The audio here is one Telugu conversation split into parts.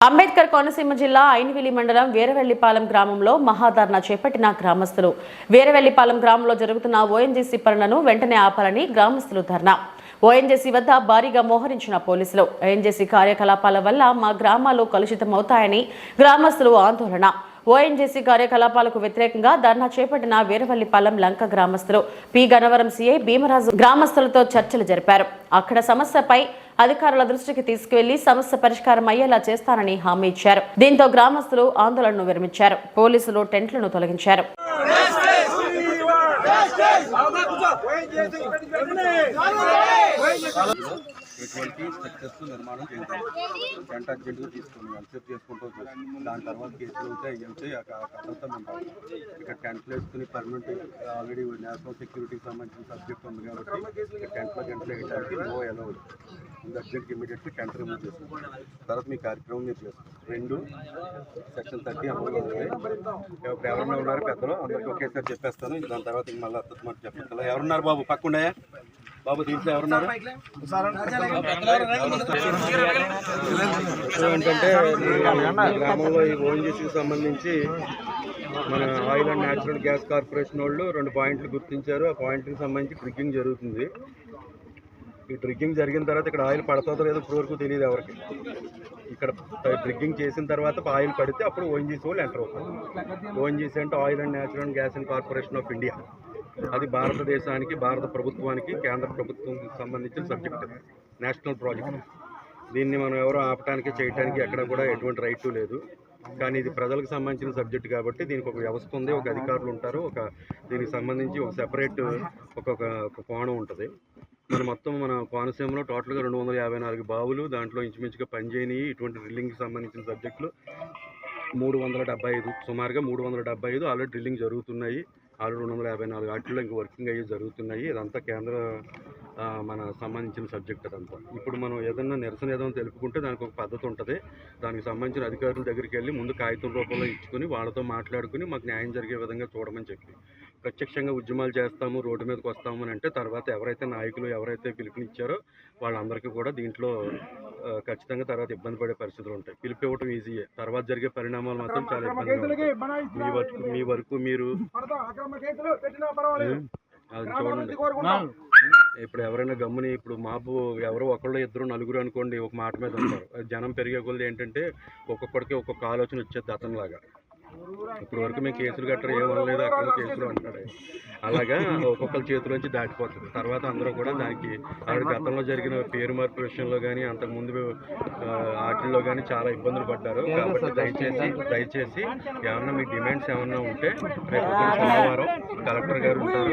అంబేద్కర్ కోనసీమ జిల్లా ఐనవిలి మండలం వీరవెల్లిపాలెం గ్రామంలో మహాధర్నా చేపట్టిన గ్రామస్తులు వీరవెల్లిపాలెం గ్రామంలో జరుగుతున్న ఓఎన్జీసీ పనులను వెంటనే ఆపాలని గ్రామస్తులు ధర్నా. ఓఎన్జీసీ వద్ద భారీగా మోహరించిన పోలీసులు. ఓఎన్జీసీ కార్యకలాపాల వల్ల మా గ్రామాలు కలుషితమవుతాయని గ్రామస్తులు ఆందోళన. ఓఎన్జీసీ కార్యకలాపాలకు వ్యతిరేకంగా ధర్నా చేపట్టిన వీరవల్లిపాలెం లంక గ్రామస్తులు పి గన్నవరం సీఐ భీమరాజు గ్రామస్తులతో చర్చలు జరిపారు. అక్కడ సమస్యపై అధికారుల దృష్టికి తీసుకువెళ్లి సమస్య పరిష్కారం అయ్యేలా చేస్తానని హామీ ఇచ్చారు. దీంతో గ్రామస్తులు ఆందోళనను విరమించారు. పోలీసులు టెంట్లను తొలగించారు. ఎటువంటి స్ట్రక్చర్స్ నిర్మాణం చేయాలి గంట అర్జెంటుగా తీసుకుని అక్సెప్ట్ చేసుకుంటూ దాని తర్వాత కేసులు అవుతాయి కథంతా మేము ఇక్కడ టెంట్లు వేసుకుని పర్మనెంట్ ఆల్రెడీ నేషనల్ సెక్యూరిటీకి సంబంధించిన సబ్జెక్ట్ ఉంది కాబట్టి టెంట్లో వేయడానికి నో అలౌడ్ ముందు అర్జెంట్కి ఇమీడియట్గా టెంట్ రిమూవ్ చేసుకుంటాం. తర్వాత మీ కార్యక్రమం మీరు చేస్తాం. 2 సెక్షన్ 30 అమలు ఉంది. ఇప్పుడు ఎవరన్నా ఉన్నారు పెద్దలు అందరికీ ఒకేసారి చెప్పేస్తాను. దాని తర్వాత ఇంక మళ్ళీ అత్తమాట చెప్పేస్తా. ఎవరున్నారు బాబు పక్కకుండాయా బాబు దీంట్లో ఎవరున్నారు ఏంటంటే గ్రామంలో ఈ ఓఎన్జీసీకి సంబంధించి మన oil and natural gas corporation వాళ్ళు 2 పాయింట్లు గుర్తించారు. ఆ పాయింట్కి సంబంధించి డ్రిగ్గింగ్ జరుగుతుంది. ఈ డ్రిగ్గింగ్ జరిగిన తర్వాత ఇక్కడ ఆయిల్ పడుతుందో లేదో ఇప్పుడు వరకు తెలియదు ఎవరికి. ఇక్కడ డ్రిగ్గింగ్ చేసిన తర్వాత ఆయిల్ పడితే అప్పుడు ఓఎన్జీసీ వాళ్ళు ఎంటర్ అవుతారు. ఓఎన్జీసీ అంటే oil and natural gas and corporation of India. అది భారతదేశానికి భారత ప్రభుత్వానికి కేంద్ర ప్రభుత్వంకి సంబంధించిన సబ్జెక్ట్, నేషనల్ ప్రాజెక్ట్. దీన్ని మనం ఎవరో ఆపడానికి చేయడానికి ఎక్కడ కూడా ఎటువంటి రైట్ లేదు. కానీ ఇది ప్రజలకు సంబంధించిన సబ్జెక్ట్ కాబట్టి దీనికి ఒక వ్యవస్థ ఉంది, ఒక అధికారులు ఉంటారు, దీనికి సంబంధించి ఒక సెపరేట్ ఒక కోణం ఉంటుంది. మన కోనసీమలో టోటల్గా 254 బావులు, దాంట్లో ఇంచుమించుగా పనిచేయని ఇటువంటి డ్రిల్లింగ్కి సంబంధించిన సబ్జెక్టులు 375, సుమారుగా 375 ఆల్రెడీ డ్రిల్లింగ్ జరుగుతున్నాయి. ఆల్రెడీ 254 వాటిల్లో ఇంక వర్కింగ్ అయ్యి జరుగుతున్నాయి. ఇదంతా కేంద్ర మన సంబంధించిన సబ్జెక్ట్ అదంతా. ఇప్పుడు మనం ఏదన్నా నిరసన ఏదైనా తెలుపుకుంటే దానికి ఒక పద్ధతి ఉంటుంది. దానికి సంబంధించిన అధికారుల దగ్గరికి వెళ్ళి ముందు కాగితం రూపంలో ఇచ్చుకొని వాళ్ళతో మాట్లాడుకుని మాకు న్యాయం జరిగే విధంగా చూడమని చెప్పి ప్రత్యక్షంగా ఉద్యమాలు చేస్తాము, రోడ్డు మీదకి వస్తాము అని అంటే తర్వాత ఎవరైతే నాయకులు ఎవరైతే పిలుపునిచ్చారో వాళ్ళందరికీ కూడా దీంట్లో ఖచ్చితంగా తర్వాత ఇబ్బంది పడే పరిస్థితులు ఉంటాయి. పిలుపు ఇవ్వటం ఈజీయే, తర్వాత జరిగే పరిణామాలు మాత్రం చాలా ఇబ్బందిగా ఉంటాయి. మీ వరకు మీరు అది చూడండి. ఇప్పుడు ఎవరైనా గమ్ముని ఇప్పుడు మాపు ఎవరో ఒకళ్ళు 2 నలుగురు అనుకోండి ఒక మాట మీద ఉంటారు. జనం పెరిగే కొద్ది ఏంటంటే ఒక్కొక్కడికి ఒక్కొక్క ఆలోచన వచ్చేది అతనిలాగా. ఇప్పుడు వరకు మేము కేసులు కట్టరు ఏమనలేదు, అక్కడ కేసులు అంటాడు. అలాగా ఒక్కొక్కరి చేతిలోంచి దాటిపోతుంది. తర్వాత అందరూ కూడా దానికి ఆవిడ గతంలో జరిగిన పేరు మార్పు విషయంలో కానీ అంతకుముందు వాటిల్లో కానీ చాలా ఇబ్బందులు పడ్డారు. కాబట్టి దయచేసి ఏమన్నా మీ డిమాండ్స్ ఏమన్నా ఉంటే రేపు సోమవారం కలెక్టర్ గారు ఉంటారు.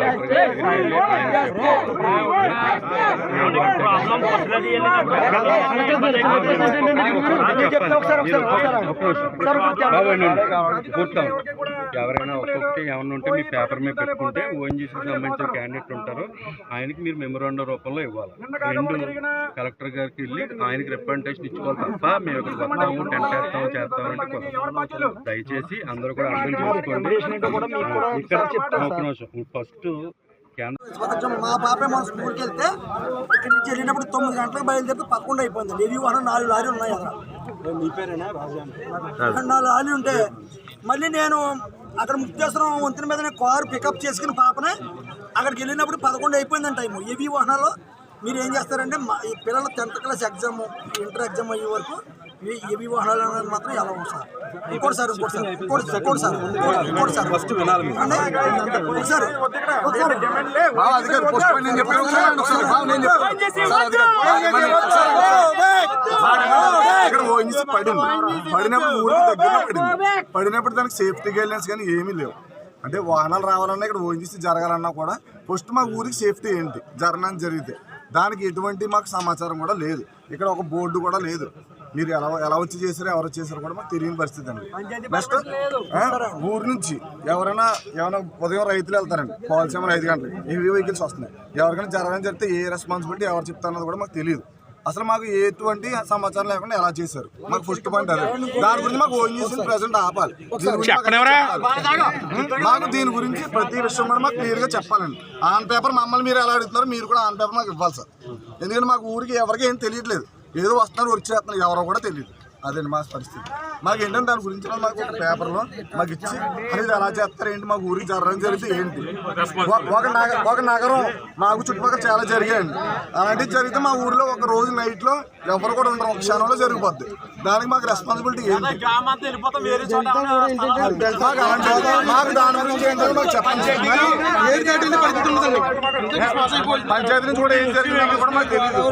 కలెక్టర్ గారు ఎవరైనా ఒక్కొక్కటి ఏమన్నా ఉంటే మీ పేపర్ మీద పెట్టుకుంటే ఓఎన్జీసీకి సంబంధించిన క్యాండిడేట్ ఉంటారు, ఆయనకి మీరు మెమోరాండం రూపంలో ఇవ్వాలి. 2 కలెక్టర్ గారికి వెళ్ళి ఆయనకి రిప్రజెంటేషన్ ఇచ్చుకోవాలి తప్ప మేము ఇక్కడ వస్తాము టెంట్ వేస్తాము చేస్తామంటే దయచేసి అందరూ కూడా అర్థం చేసుకోండి. ఇక్కడ ఒక నిమిషం ఫస్ట్ మా పాప మన స్కూల్కి వెళ్తే ఇక్కడి నుంచి వెళ్ళినప్పుడు 9 గంటలకు బయలుదేరితే 11 అయిపోయింది. ఇవి 4 లారీలు ఉన్నాయి అక్కడ. 4 లారీలు ఉంటే మళ్ళీ నేను అక్కడ ముక్తేశ్వరం వంతెన మీద కారు పికప్ చేసుకుని పాపనే అక్కడికి వెళ్ళినప్పుడు 11 అయిపోయిందని టైము. ఏవి వాహనాలు మీరు ఏం చేస్తారంటే ఈ పిల్లల 10th class exam, inter exam అయ్యే వరకు ఏవి వాహనాలు అనేది మాత్రం ఎలా ఉంది సార్. ఇంకోటి సార్ ఫస్ట్ వినాలి పడినప్పుడు దానికి సేఫ్టీ గైడ్లైన్స్ కానీ ఏమీ లేవు. అంటే వాహనాలు రావాలన్నా ఇక్కడ ఓఎన్జీసీ జరగాలన్నా కూడా ఫస్ట్ మా ఊరికి సేఫ్టీ ఏంటి జరగడానికి జరిగితే దానికి ఎటువంటి మాకు సమాచారం కూడా లేదు. ఇక్కడ ఒక బోర్డు కూడా లేదు. మీరు ఎలా వచ్చి చేశారో ఎవరు చేశారో కూడా మాకు తెలియని పరిస్థితి అండి. నెక్స్ట్ ఊరు నుంచి ఏమైనా ఉదయం రైతులు వెళ్తారండి, కోల్సీమ 5 గంటలకి హెవీ వెహికల్స్ వస్తున్నాయి. ఎవరికైనా జరగని జరిగితే ఏ రెస్పాన్సిబిలిటీ ఎవరు చెప్తారన్నది కూడా మాకు తెలియదు. అసలు మాకు ఎటువంటి సమాచారం లేకుండా ఎలా చేశారు మాకు ఫస్ట్ పాయింట్ అదే. దాని గురించి మాకు ఓఎన్జీసీ ప్రెసెంట్ ఆపాలి. మాకు దీని గురించి ప్రతి విషయం కూడా మాకు క్లియర్ గా చెప్పాలండి. ఆన్ పేపర్ మమ్మల్ని మీరు ఎలా అడుగుతున్నారు, మీరు కూడా ఆన్ పేపర్ మాకు ఇవ్వాలి సార్. ఎందుకంటే మాకు ఊరికి ఎవరికి ఏం తెలియట్లేదు. ఏదో వస్తున్నారు వచ్చేస్తున్నారు ఎవరో కూడా తెలియదు. అదండి మా పరిస్థితి. మాకు ఏంటంటే దాని గురించి మాకు ఒక పేపర్లో మాకు ఇచ్చి అది ఎలా చేస్తారు ఏంటి, మాకు ఊరికి జరగడం జరిగితే ఏంటి, ఒక నగరం మాకు చుట్టుపక్కల చాలా జరిగాయండి. అలాంటివి జరిగితే మా ఊర్లో ఒక రోజు నైట్లో ఎవరు కూడా ఉండరు, ఒక క్షణంలో జరిగిపోద్ది. దానికి మాకు రెస్పాన్సిబిలిటీ ఏంటి, మాకు దాని గురించి ఏంటంటే మాకు చెప్పండి. పంచాయతీ నుంచి కూడా ఏం జరిగిందో కూడా మాకు తెలియదు.